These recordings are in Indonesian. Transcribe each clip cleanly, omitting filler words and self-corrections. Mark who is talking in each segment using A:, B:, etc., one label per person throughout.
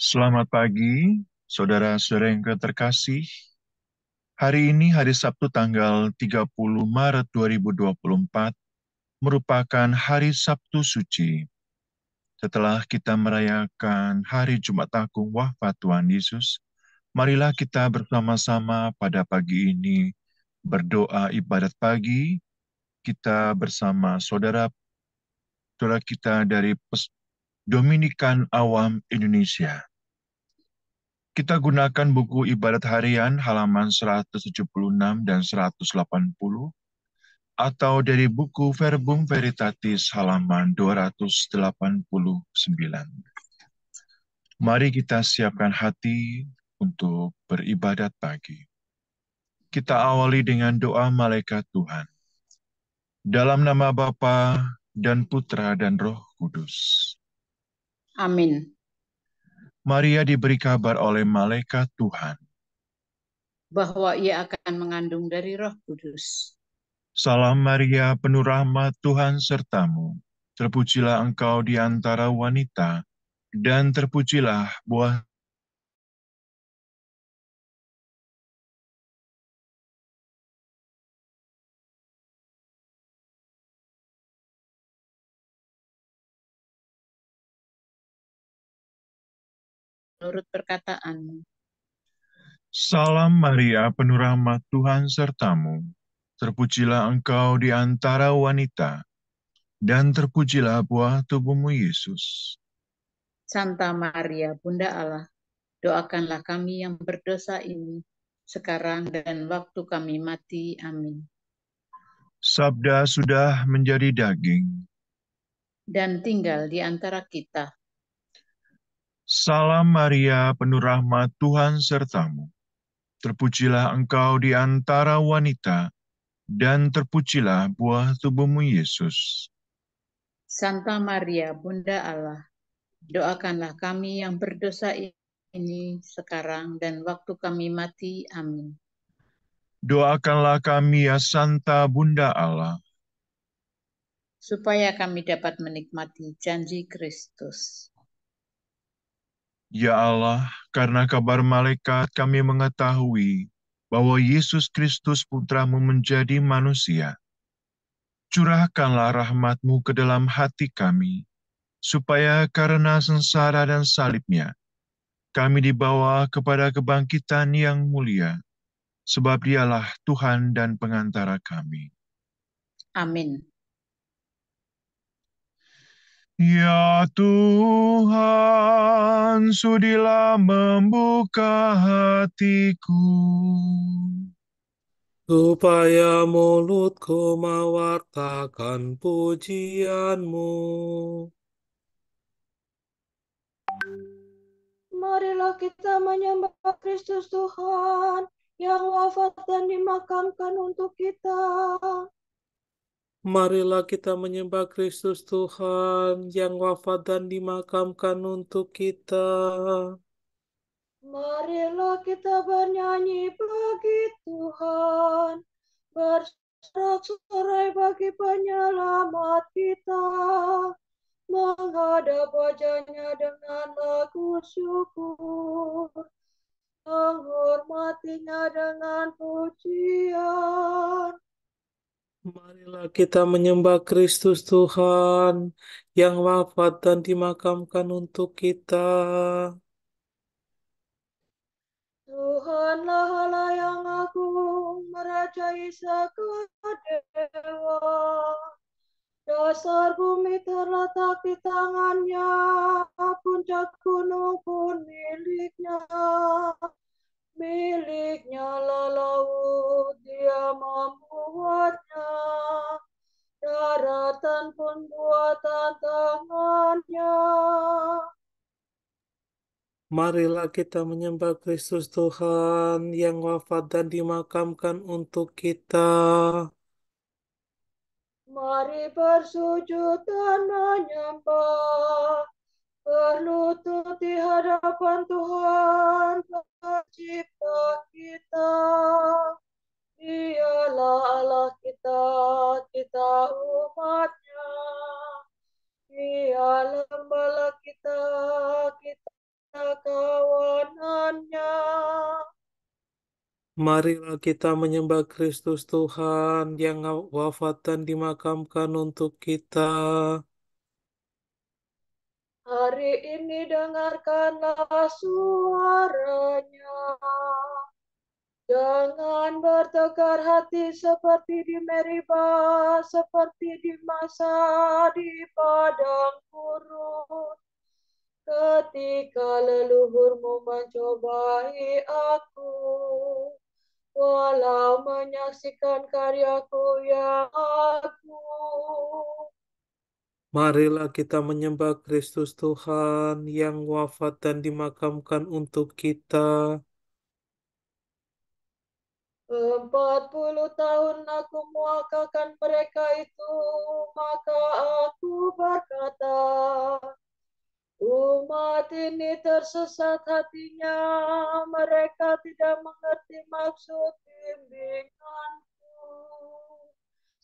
A: Selamat pagi, saudara-saudara yang terkasih. Hari ini hari Sabtu tanggal 30 Maret 2024 merupakan hari Sabtu Suci. Setelah kita merayakan hari Jumat Agung wafat Tuhan Yesus, marilah kita bersama-sama pada pagi ini berdoa ibadat pagi. Kita bersama saudara kita dari Dominikan Awam Indonesia. Kita gunakan buku ibadat harian halaman 176 dan 180, atau dari buku Verbum Veritatis halaman 289. Mari kita siapkan hati untuk beribadat pagi. Kita awali dengan doa malaikat Tuhan. Dalam nama Bapa dan Putra dan Roh Kudus.
B: Amin.
A: Maria diberi kabar oleh malaikat Tuhan.
B: Bahwa ia akan mengandung dari Roh Kudus.
A: Salam Maria, penuh rahmat Tuhan sertamu. Terpujilah engkau di antara wanita, dan terpujilah buah
B: Menurut perkataanmu.
A: Salam Maria, penuh rahmat Tuhan sertamu. Terpujilah engkau di antara wanita, dan terpujilah buah tubuhmu Yesus.
B: Santa Maria, Bunda Allah, doakanlah kami yang berdosa ini, sekarang dan waktu kami mati. Amin.
A: Sabda sudah menjadi daging.
B: Dan tinggal di antara kita.
A: Salam Maria, penuh rahmat Tuhan sertamu. Terpujilah engkau di antara wanita, dan terpujilah buah tubuhmu Yesus.
B: Santa Maria, Bunda Allah, doakanlah kami yang berdosa ini, sekarang dan waktu kami mati. Amin.
A: Doakanlah kami ya Santa Bunda Allah,
B: supaya kami dapat menikmati janji Kristus.
A: ya Allah, karena kabar malaikat kami mengetahui bahwa Yesus Kristus Putramu menjadi manusia. Curahkanlah rahmat-Mu ke dalam hati kami, supaya karena sengsara dan salibnya, kami dibawa kepada kebangkitan yang mulia, sebab Dialah Tuhan dan pengantara kami.
B: Amin.
A: Ya Tuhan, sudilah membuka hatiku,
C: supaya mulutku mewartakan pujian-Mu.
D: Marilah kita menyembah Kristus Tuhan yang wafat dan dimakamkan untuk kita.
C: Marilah kita menyembah Kristus Tuhan yang wafat dan dimakamkan untuk kita.
D: Marilah kita bernyanyi bagi Tuhan, bersorak-sorai bagi penyelamat kita, menghadap wajahnya dengan lagu syukur, menghormatinya dengan pujian.
C: Marilah kita menyembah Kristus Tuhan yang wafat dan dimakamkan untuk kita.
D: Tuhanlah Allah yang agung, merajai segala dewa. Dasar bumi terletak di tangannya, puncak gunung pun miliknya. Miliknya lah laut, dia membuatnya. Daratan pun buatan tangannya.
C: Marilah kita menyembah Kristus Tuhan yang wafat dan dimakamkan untuk kita.
D: Mari bersujud dan menyembah, berlutut di hadapan Tuhan Pencipta kita. Dialah Allah kita, kita umat-Nya. Dia gembala kita, kita
C: Marilah kita menyembah Kristus Tuhan yang wafat dan dimakamkan untuk kita.
D: Hari ini dengarkanlah suaranya. Jangan bertegar hati seperti di Meribah, seperti di masa di padang gurun. Ketika leluhurmu mencobai aku, walau menyaksikan karyaku yang agung.
C: Marilah kita menyembah Kristus Tuhan yang wafat dan dimakamkan untuk kita.
D: 40 tahun aku muakakan mereka itu, maka aku berkata, umat ini tersesat hatinya, mereka tidak mengerti maksud bimbinganku.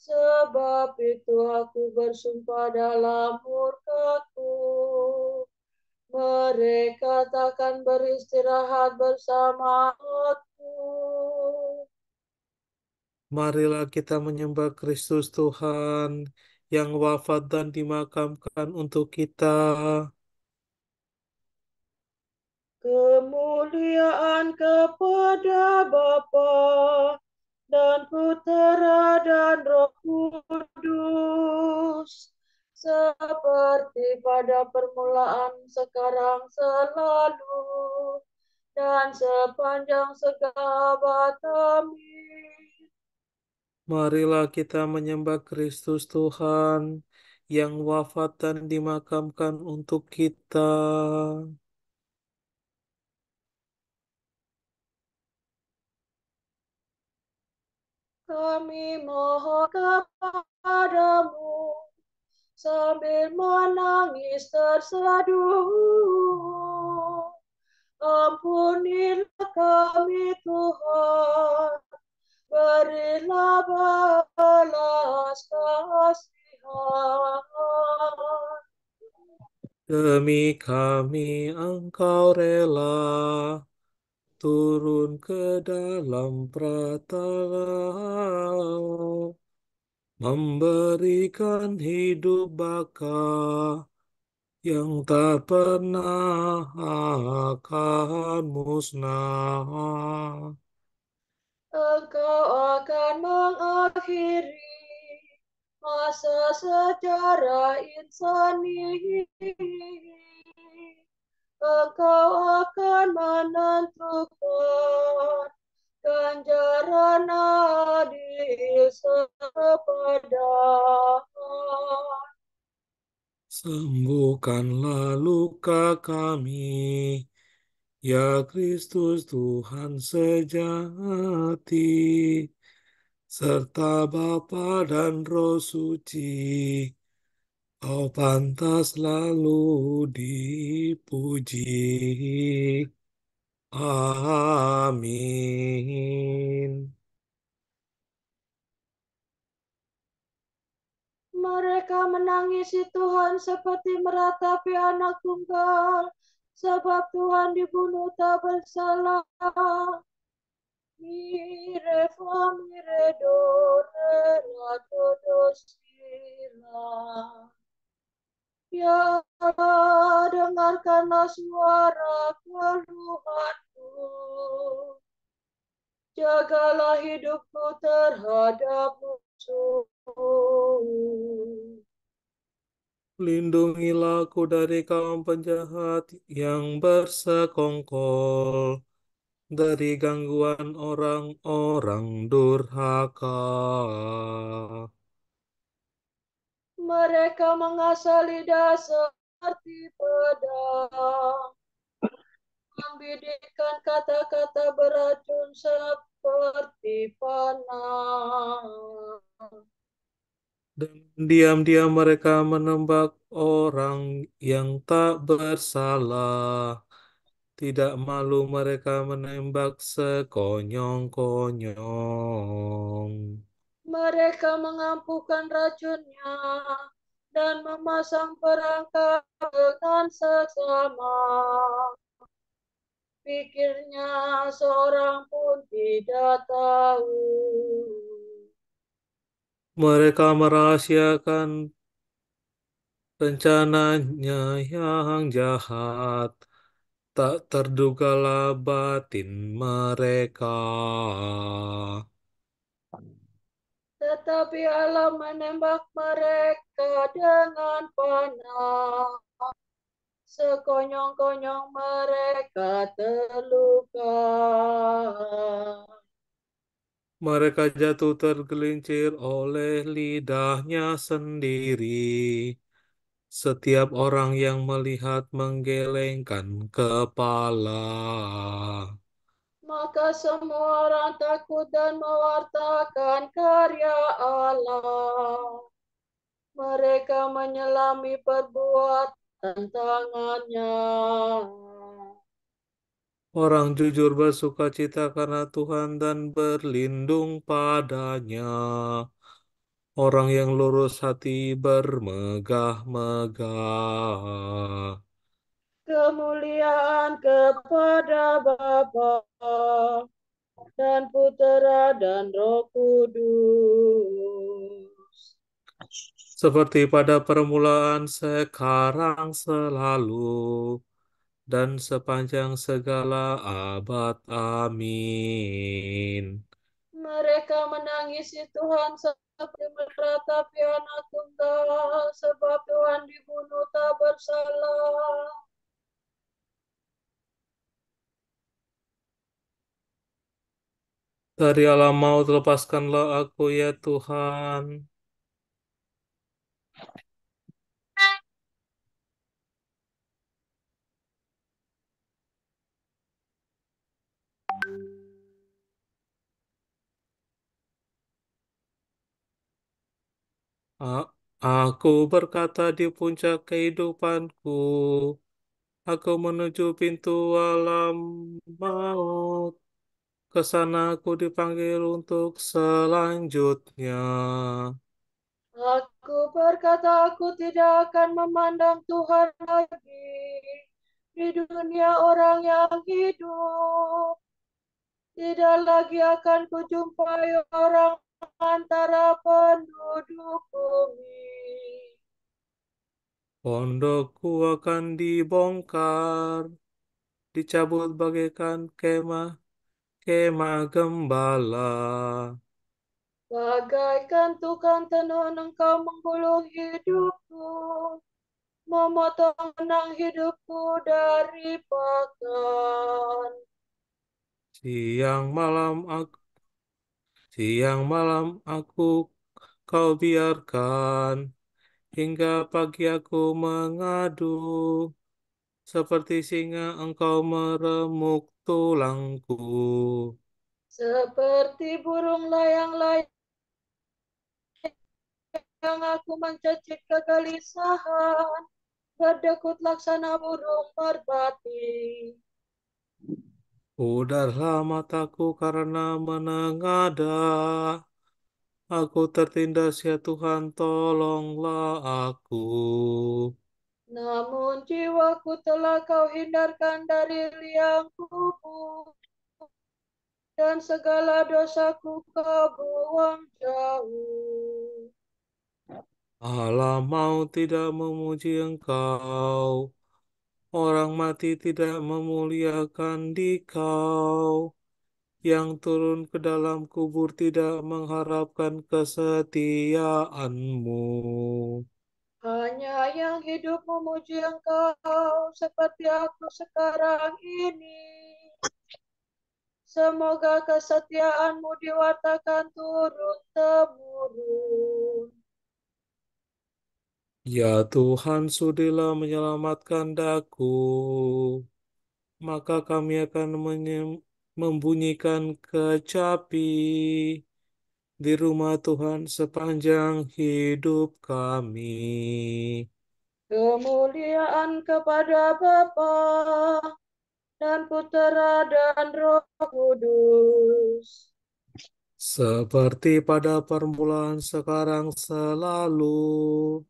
D: Sebab itu aku bersumpah dalam murkaku, mereka takkan beristirahat bersama aku.
C: Marilah kita menyembah Kristus Tuhan yang wafat dan dimakamkan untuk kita.
D: Kemuliaan kepada Bapa dan Putera dan Roh Kudus, seperti pada permulaan, sekarang, selalu, dan sepanjang segala abad. Amin.
C: Marilah kita menyembah Kristus Tuhan yang wafat dan dimakamkan untuk kita.
D: Kami mohon kepadamu sambil menangis terseduh. Ampunilah kami Tuhan, berilah belas kasihan.
C: Demi kami Engkau rela turun ke dalam pratala, memberikan hidup baka yang tak pernah akan musnah.
D: Engkau akan mengakhiri masa sejarah insani. Engkau akan menentukan ganjaran adil sepadan.
C: Sembuhkanlah luka kami, ya Kristus Tuhan sejati, serta Bapa dan Roh Suci. Kau pantas lalu dipuji. Amin.
D: Mereka menangisi Tuhan seperti meratapi anak tunggal, sebab Tuhan dibunuh tak bersalah. Mire famire dore la todosila. Ya Allah, dengarkanlah suara keluhanku. Jagalah hidupku terhadap musuh.
C: Lindungilah aku dari kaum penjahat yang bersekongkol, dari gangguan orang-orang durhaka.
D: Mereka mengasah lidah seperti pedang, membidikkan kata-kata beracun seperti panah.
C: Dan diam-diam mereka menembak orang yang tak bersalah. Tidak malu mereka menembak sekonyong-konyong.
D: Mereka mengampuhkan racunnya dan memasang perangkap dengan seksama. pikirnya seorang pun tidak tahu.
C: Mereka merahasiakan rencananya yang jahat, tak terdugalah batin mereka.
D: Tetapi Allah menembak mereka dengan panah. Sekonyong-konyong mereka terluka.
C: Mereka jatuh tergelincir oleh lidahnya sendiri. Setiap orang yang melihat menggelengkan kepala.
D: Maka semua orang takut dan mewartakan karya Allah. Mereka menyelami perbuatan tangannya.
C: Orang jujur bersukacita karena Tuhan dan berlindung padanya. Orang yang lurus hati bermegah-megah.
D: Kemuliaan kepada Bapa dan Putera dan Roh Kudus.
C: Seperti pada permulaan, sekarang, selalu, dan sepanjang segala abad. Amin.
D: Mereka menangisi Tuhan seperti meratapi anak tunggal, sebab Tuhan dibunuh tak bersalah.
C: Dari alam maut lepaskanlah aku ya Tuhan. Aku berkata di puncak kehidupanku, aku menuju pintu alam maut. Ke sana aku dipanggil untuk selanjutnya.
D: Aku berkata aku tidak akan memandang Tuhan lagi di dunia orang yang hidup. Tidak lagi akan kujumpai orang antara penduduk bumi.
C: Pondokku akan dibongkar, dicabut bagaikan kemah gembala.
D: Bagaikan tukang tenun engkau menggulung hidupku, memotong benang hidupku dari pakan.
C: Siang malam aku, siang malam aku kau biarkan, hingga pagi aku mengadu. Seperti singa engkau meremuk tulangku.
D: Seperti burung layang-layang aku mencecik kegelisahan, berdekut laksana burung merpati.
C: Pudarlah mataku karena menengadah. Aku tertindas ya Tuhan, tolonglah aku.
D: Namun jiwaku telah kau hindarkan dari liang kubur, dan segala dosaku kau buang jauh.
C: Allah mau tidak memuji engkau. Orang mati tidak memuliakan dikau. Yang turun ke dalam kubur tidak mengharapkan kesetiaanmu.
D: Hanya yang hidup memuji engkau, seperti aku sekarang ini. Semoga kesetiaanmu diwatakan turun-temurun.
C: Ya Tuhan, sudilah menyelamatkan daku. Maka kami akan membunyikan kecapi di rumah Tuhan sepanjang hidup kami.
D: Kemuliaan kepada Bapa dan Putera dan Roh Kudus.
C: Seperti pada permulaan, sekarang, selalu,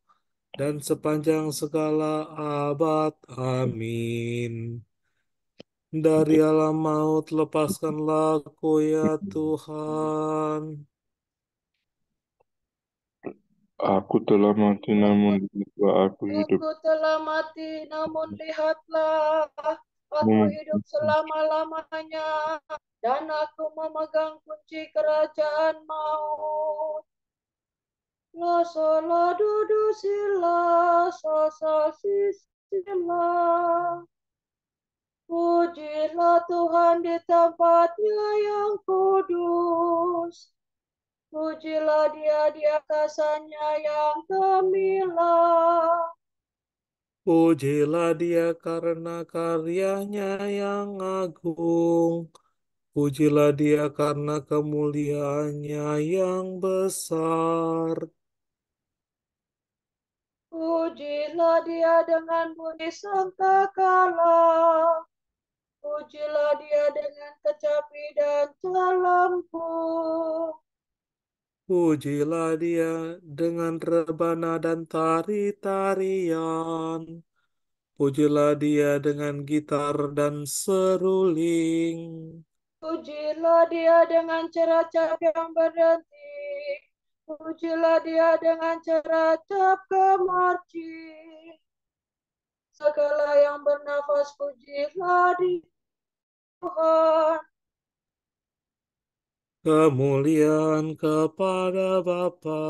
C: dan sepanjang segala abad. Amin. Dari alam maut, lepaskanlah aku ya Tuhan.
E: Aku telah mati, namun lihatlah aku hidup.
D: Aku telah mati, namun lihatlah, aku hidup selama-lamanya, dan aku memegang kunci kerajaan maut. La sola dudu sila, so so si sila. Pujilah Tuhan di tempatnya yang kudus. Pujilah Dia di akasannya yang gemilang.
C: Pujilah Dia karena karyanya yang agung. Pujilah Dia karena kemuliaannya yang besar.
D: Pujilah Dia dengan bunyi sangkakala. Pujilah Dia dengan kecapi dan celempung.
C: Pujilah Dia dengan rebana dan tari-tarian. Pujilah Dia dengan gitar dan seruling.
D: Pujilah Dia dengan ceracap yang berdentik. Pujilah Dia dengan ceracap kemarcing. Segala yang bernafas pujilah di Tuhan.
C: Kemuliaan kepada Bapa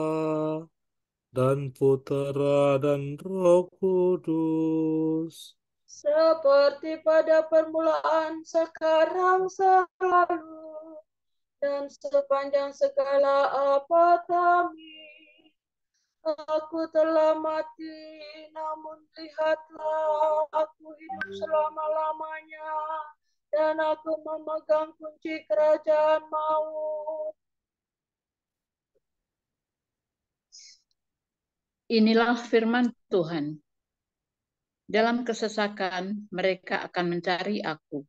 C: dan Putera dan Roh Kudus.
D: Seperti pada permulaan, sekarang, selalu, dan sepanjang segala abad. Amin. Aku telah mati, namun lihatlah, aku hidup selama-lamanya, dan aku memegang kunci kerajaan maut.
B: Inilah firman Tuhan. Dalam kesesakan mereka akan mencari aku.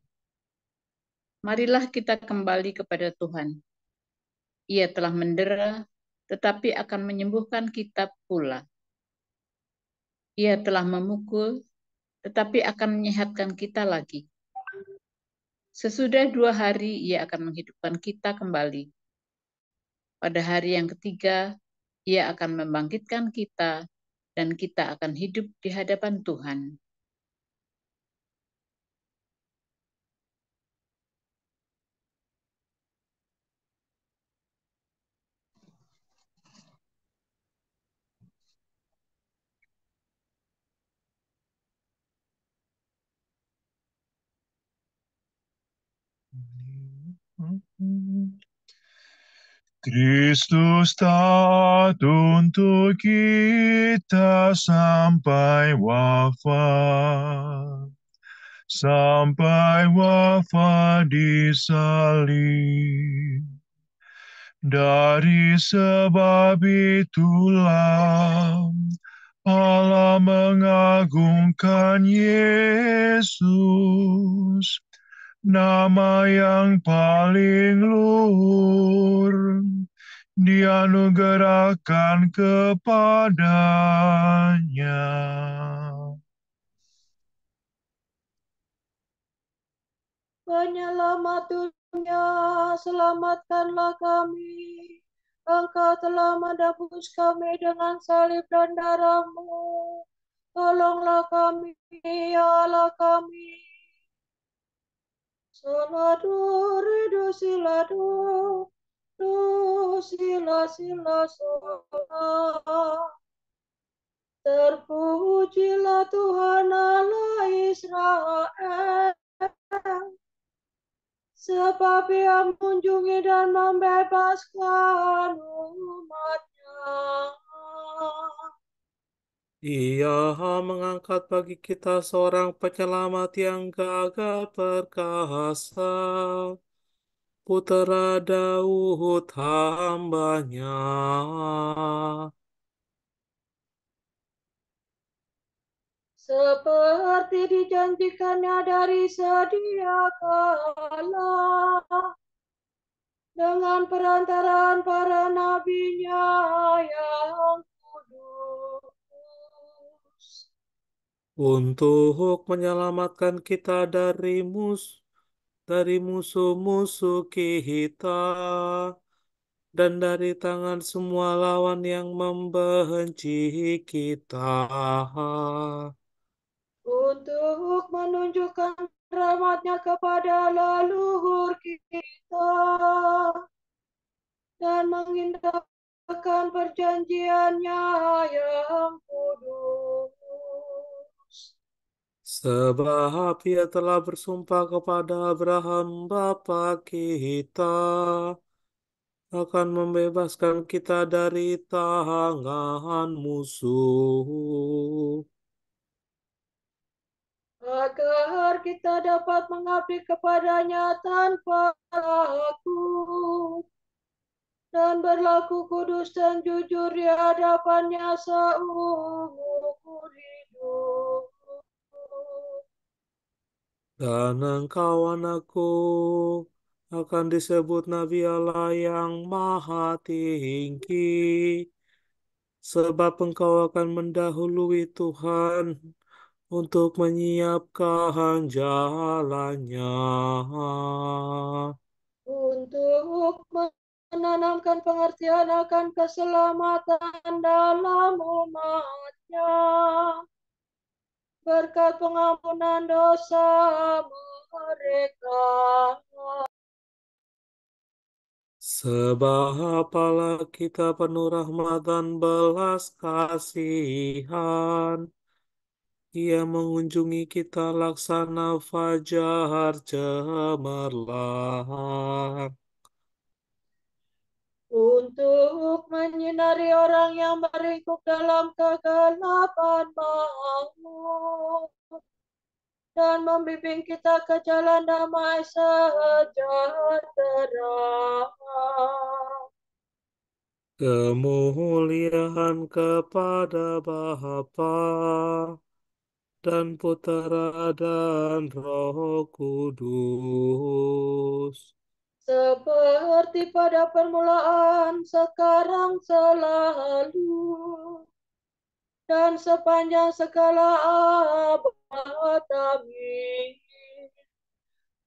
B: Marilah kita kembali kepada Tuhan. Ia telah mendera, tetapi akan menyembuhkan kita pula. Ia telah memukul, tetapi akan menyehatkan kita lagi. Sesudah 2 hari, ia akan menghidupkan kita kembali. Pada hari yang ketiga, ia akan membangkitkan kita, dan kita akan hidup di hadapan Tuhan.
A: Kristus taat untuk kita sampai wafat. Sampai wafat di salib. Dari sebab itulah Allah mengagungkan Yesus, nama yang paling luhur dianugerahkan kepadanya.
D: Penyelamat dunia, selamatkanlah kami. Engkau telah menebus kami dengan salib dan darah-Mu. Tolonglah kami, ya Allah kami. Soladu, redu, siladu, do, sila, sila, sola. Terpujilah Tuhan Allah Israel. Sebab Ia mengunjungi dan membebaskan umat-Nya.
C: Ia mengangkat bagi kita seorang penyelamat yang gagah perkasa, Putera Daud hamba-Nya.
D: Seperti dijanjikannya dari sedia kala, dengan perantaraan para nabi-Nya yang kudus.
C: Untuk menyelamatkan kita dari musuh, dari musuh-musuh kita dan dari tangan semua lawan yang membenci kita.
D: Untuk menunjukkan rahmat-Nya kepada leluhur kita dan mengindahkan perjanjian-Nya yang kudus.
C: Sebab Ia telah bersumpah kepada Abraham bapa kita akan membebaskan kita dari tangan musuh,
D: agar kita dapat mengabdi kepada-Nya tanpa takut dan berlaku kudus dan jujur di hadapan-Nya seumur hidup.
C: dan engkau anakku akan disebut Nabi Allah yang Maha Tinggi, sebab engkau akan mendahului Tuhan untuk menyiapkan jalannya,
D: Untuk menanamkan pengertian akan keselamatan dalam umat-Nya, berkat pengampunan dosa mereka.
C: sebab Allah kita penuh rahmat dan belas kasihan. Ia mengunjungi kita laksana fajar cemerlang,
D: Untuk menyinari orang yang meringkuk dalam kegelapan maut dan membimbing kita ke jalan damai sejahtera.
C: kemuliaan kepada Bapa dan Putera dan Roh Kudus,
D: Seperti pada permulaan, sekarang, selalu, dan sepanjang segala abad. Amin.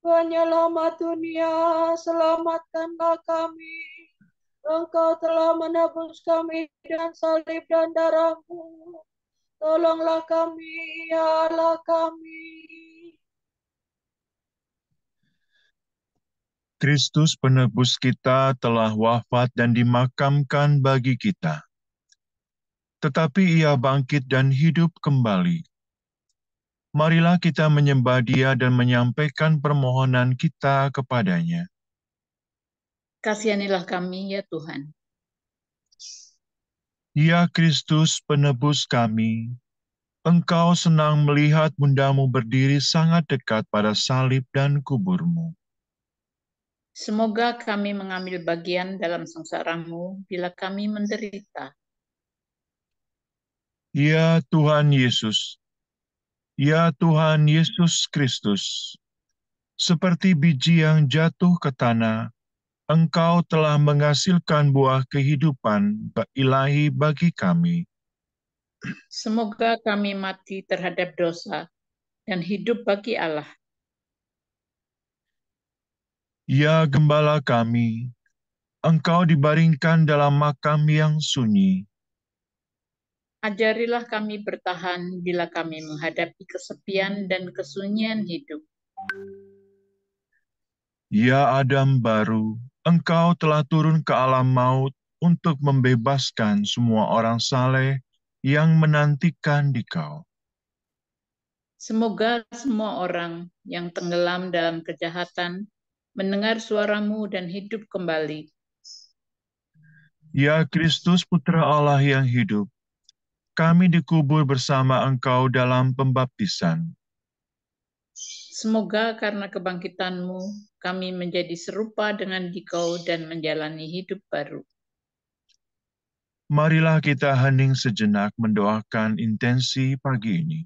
D: Penyelamat dunia, selamatkanlah kami. Engkau telah menebus kami dengan salib dan darah-Mu. Tolonglah kami, ya Allah kami.
A: Kristus penebus kita telah wafat dan dimakamkan bagi kita. Tetapi Ia bangkit dan hidup kembali. Marilah kita menyembah Dia dan menyampaikan permohonan kita kepada-Nya.
B: Kasihanilah kami, ya Tuhan.
A: Ya Kristus penebus kami, Engkau senang melihat Bundamu berdiri sangat dekat pada salib dan kuburmu.
B: Semoga kami mengambil bagian dalam sengsara-Mu bila kami menderita.
A: Ya Tuhan Yesus, ya Tuhan Yesus Kristus, seperti biji yang jatuh ke tanah, Engkau telah menghasilkan buah kehidupan ilahi bagi kami.
B: Semoga kami mati terhadap dosa dan hidup bagi Allah.
A: Ya Gembala kami, Engkau dibaringkan dalam makam yang sunyi.
B: Ajarilah kami bertahan bila kami menghadapi kesepian dan kesunyian hidup.
A: Ya Adam baru, Engkau telah turun ke alam maut untuk membebaskan semua orang saleh yang menantikan Dikau.
B: Semoga semua orang yang tenggelam dalam kejahatan mendengar suara-Mu dan hidup kembali.
A: Ya Kristus Putra Allah yang hidup, kami dikubur bersama Engkau dalam pembaptisan.
B: Semoga karena kebangkitan-Mu, kami menjadi serupa dengan Dikau dan menjalani hidup baru.
A: Marilah kita hening sejenak mendoakan intensi pagi ini.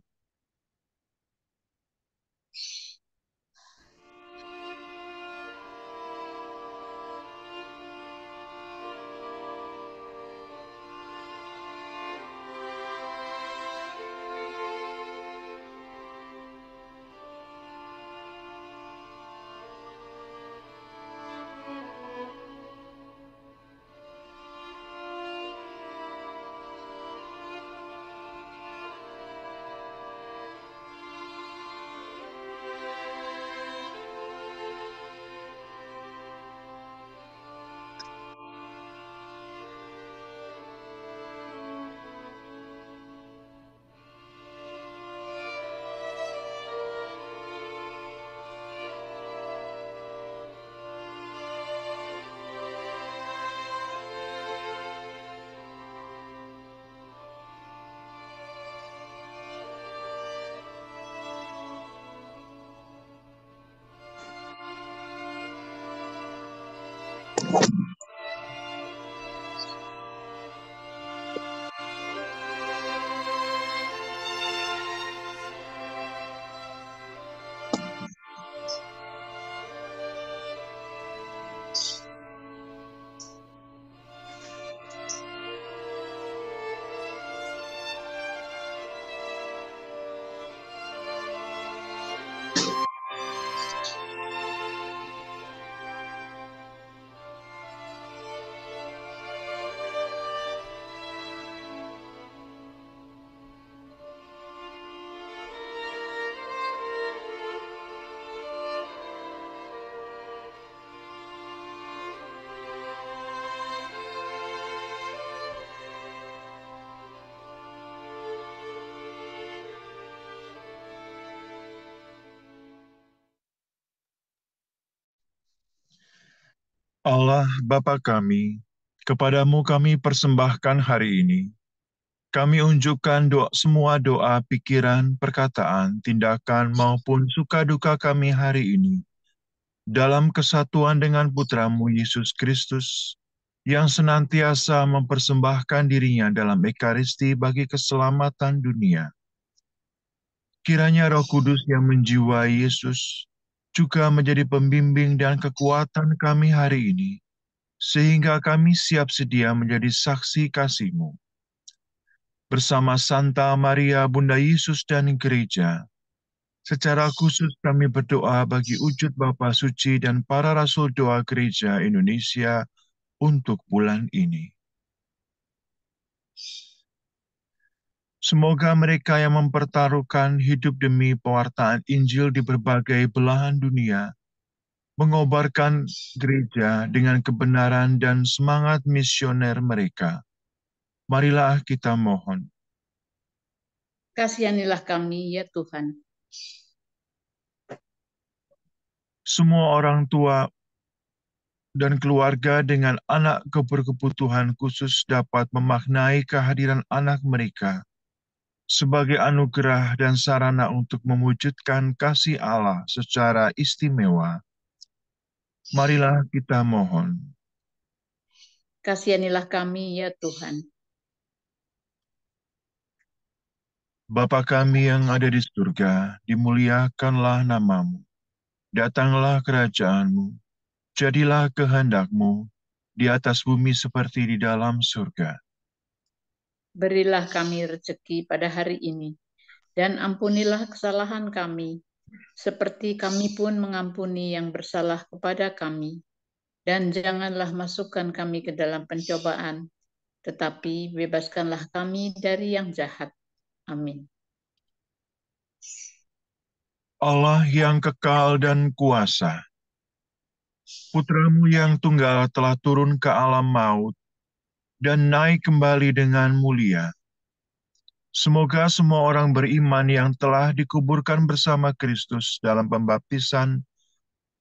A: Allah Bapa kami, kepadamu kami persembahkan hari ini. Kami unjukkan semua doa, pikiran, perkataan, tindakan, maupun suka duka kami hari ini, dalam kesatuan dengan Putramu Yesus Kristus, yang senantiasa mempersembahkan dirinya dalam Ekaristi bagi keselamatan dunia. Kiranya Roh Kudus yang menjiwai Yesus juga menjadi pembimbing dan kekuatan kami hari ini, sehingga kami siap sedia menjadi saksi kasih-Mu. Bersama Santa Maria Bunda Yesus dan Gereja, secara khusus kami berdoa bagi wujud Bapa Suci dan para Rasul Doa Gereja Indonesia untuk bulan ini. Semoga mereka yang mempertaruhkan hidup demi pewartaan Injil di berbagai belahan dunia, mengobarkan gereja dengan kebenaran dan semangat misioner mereka. Marilah kita mohon.
B: Kasihanilah kami, ya Tuhan.
A: Semua orang tua dan keluarga dengan anak berkebutuhan khusus dapat memaknai kehadiran anak mereka sebagai anugerah dan sarana untuk mewujudkan kasih Allah secara istimewa. Marilah kita mohon.
B: Kasihanilah kami, ya Tuhan.
A: Bapa kami yang ada di surga, dimuliakanlah nama-Mu. Datanglah kerajaan-Mu, jadilah kehendak-Mu di atas bumi seperti di dalam surga.
B: Berilah kami rezeki pada hari ini, dan ampunilah kesalahan kami, seperti kami pun mengampuni yang bersalah kepada kami. Dan janganlah masukkan kami ke dalam pencobaan, tetapi bebaskanlah kami dari yang jahat. Amin.
A: Allah yang kekal dan kuasa, Putra-Mu yang tunggal telah turun ke alam maut dan naik kembali dengan mulia. Semoga semua orang beriman yang telah dikuburkan bersama Kristus dalam pembaptisan,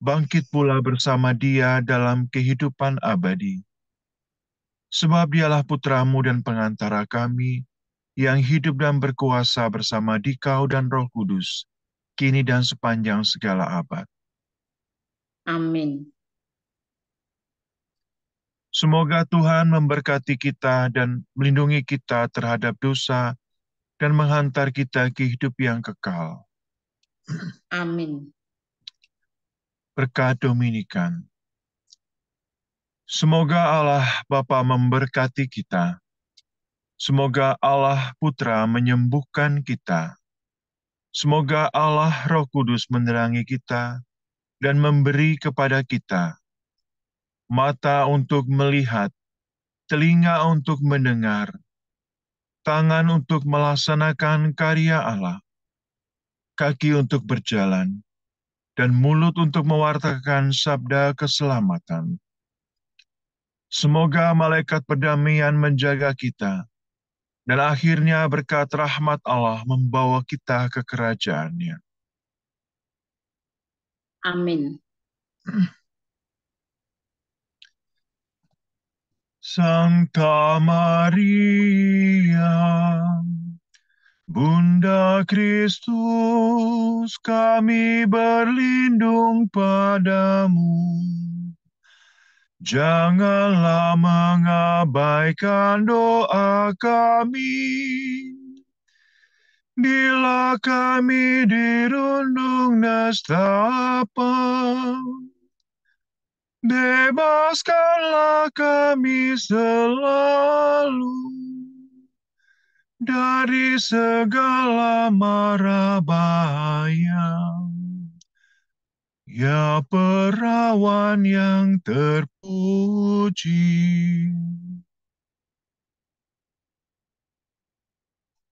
A: bangkit pula bersama Dia dalam kehidupan abadi. Sebab Dialah Putra-Mu dan pengantara kami, yang hidup dan berkuasa bersama Dikau dan Roh Kudus, kini dan sepanjang segala abad.
B: Amin.
A: Semoga Tuhan memberkati kita dan melindungi kita terhadap dosa dan menghantar kita ke hidup yang kekal.
B: Amin.
A: Berkat Dominikan. Semoga Allah Bapa memberkati kita. Semoga Allah Putra menyembuhkan kita. Semoga Allah Roh Kudus menerangi kita dan memberi kepada kita mata untuk melihat, telinga untuk mendengar, tangan untuk melaksanakan karya Allah, kaki untuk berjalan, dan mulut untuk mewartakan sabda keselamatan. Semoga malaikat perdamaian menjaga kita, dan akhirnya berkat rahmat Allah membawa kita ke kerajaan-Nya.
B: Amin.
A: Sancta Maria, Bunda Kristus, kami berlindung padamu. Janganlah mengabaikan doa kami, bila kami dirundung nestapa. Bebaskanlah kami selalu dari segala mara bahaya. Ya Perawan yang terpuji.